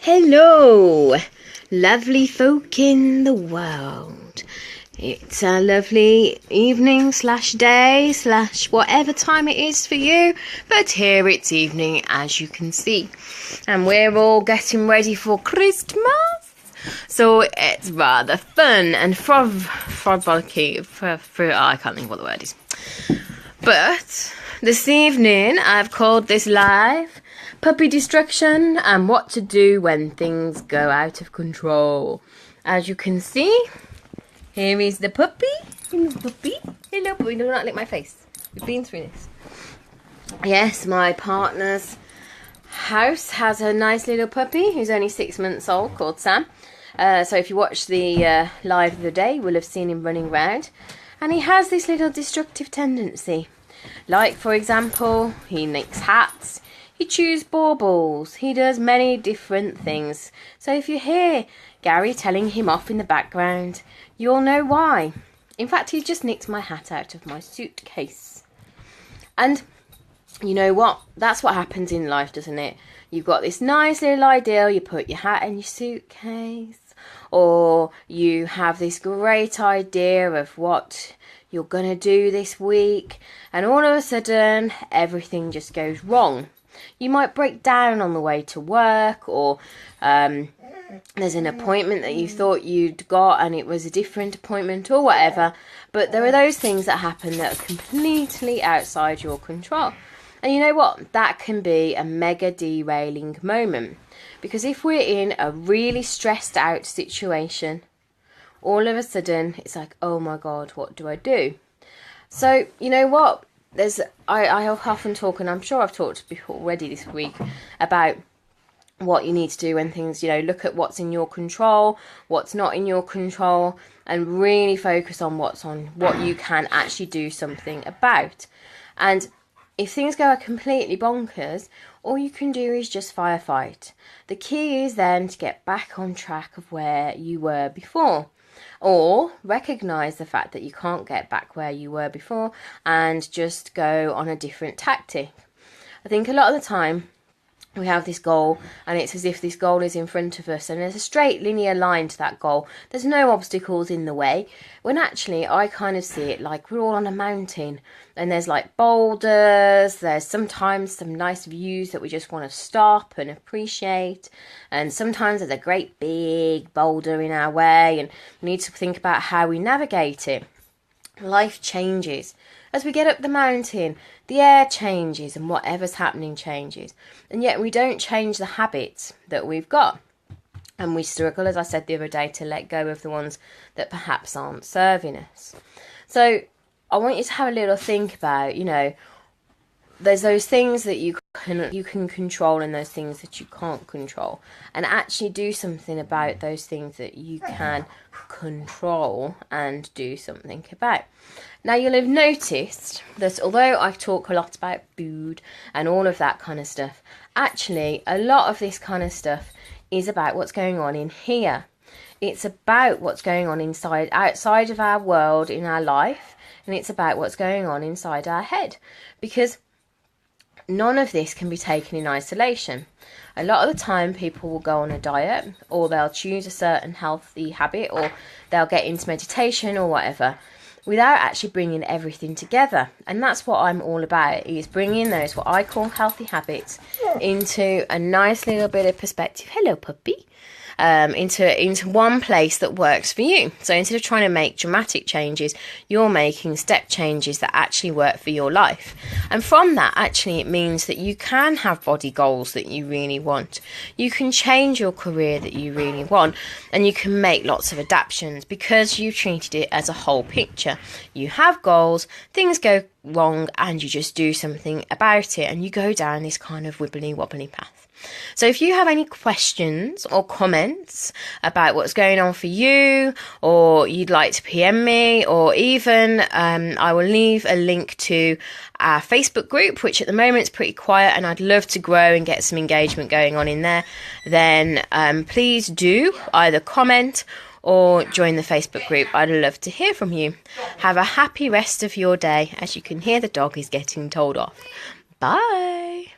Hello, lovely folk in the world. It's a lovely evening / day / whatever time it is for you, but here it's evening, as you can see, and we're all getting ready for Christmas. So it's rather fun and frolicky. I can't think what the word is. But this evening I've called this live Puppy Destruction and what to do when things go out of control. As you can see, here is the puppy. Hello puppy. Do not lick my face. We've been through this. Yes, my partner's house has a nice little puppy who's only 6 months old called Sam. So if you watch the live of the day, you will have seen him running around. And he has this little destructive tendency. Like, for example, he nicks hats. He chews baubles. He does many different things. So if you hear Gary telling him off in the background, you'll know why. In fact, he just nicked my hat out of my suitcase. And you know what? That's what happens in life, doesn't it? You've got this nice little ideal. You put your hat in your suitcase. Or you have this great idea of what you're going to do this week. And all of a sudden, everything just goes wrong. You might break down on the way to work, or there's an appointment that you thought you'd got and it was a different appointment or whatever. But there are those things that happen that are completely outside your control. And you know what? That can be a mega derailing moment. Because if we're in a really stressed out situation, all of a sudden it's like, oh my God, what do I do? So, you know what? I often talk, and I'm sure I've talked before already this week, about what you need to do when things, look at what's in your control, what's not in your control, and really focus on what you can actually do something about. And if things go completely bonkers, all you can do is just firefight. The key is then to get back on track of where you were before. Or recognise the fact that you can't get back where you were before and just go on a different tactic. I think a lot of the time we have this goal and it's as if this goal is in front of us and there's a straight linear line to that goal. There's no obstacles in the way. When actually I kind of see it like we're all on a mountain and there's like boulders, there's sometimes some nice views that we just want to stop and appreciate, and sometimes there's a great big boulder in our way and we need to think about how we navigate it. Life changes. As we get up the mountain, the air changes and whatever's happening changes. And yet we don't change the habits that we've got. And we struggle, as I said the other day, to let go of the ones that perhaps aren't serving us. So I want you to have a little think about, there's those things that you can control and those things that you can't control, and actually do something about those things that you can control and do something about. Now, you'll have noticed that although I talk a lot about food and all of that kind of stuff, actually a lot of this kind of stuff is about what's going on in here. It's about what's going on outside of our world, in our life, and it's about what's going on inside our head, because none of this can be taken in isolation. A lot of the time people will go on a diet, or they'll choose a certain healthy habit, or they'll get into meditation or whatever, without actually bringing everything together. And that's what I'm all about, is bringing those, what I call healthy habits, into a nice little bit of perspective. Hello, puppy. Into one place that works for you. So instead of trying to make dramatic changes, you're making step changes that actually work for your life. And from that, actually, it means that you can have body goals that you really want. You can change your career that you really want, and you can make lots of adaptations because you've treated it as a whole picture. You have goals, things go wrong, and you just do something about it, and you go down this kind of wibbly wobbly path. So if you have any questions or comments about what's going on for you, or you'd like to PM me, or even I will leave a link to our Facebook group, which at the moment is pretty quiet and I'd love to grow and get some engagement going on in there, then please do either comment or join the Facebook group. I'd love to hear from you. Have a happy rest of your day. As you can hear, the dog is getting told off. Bye.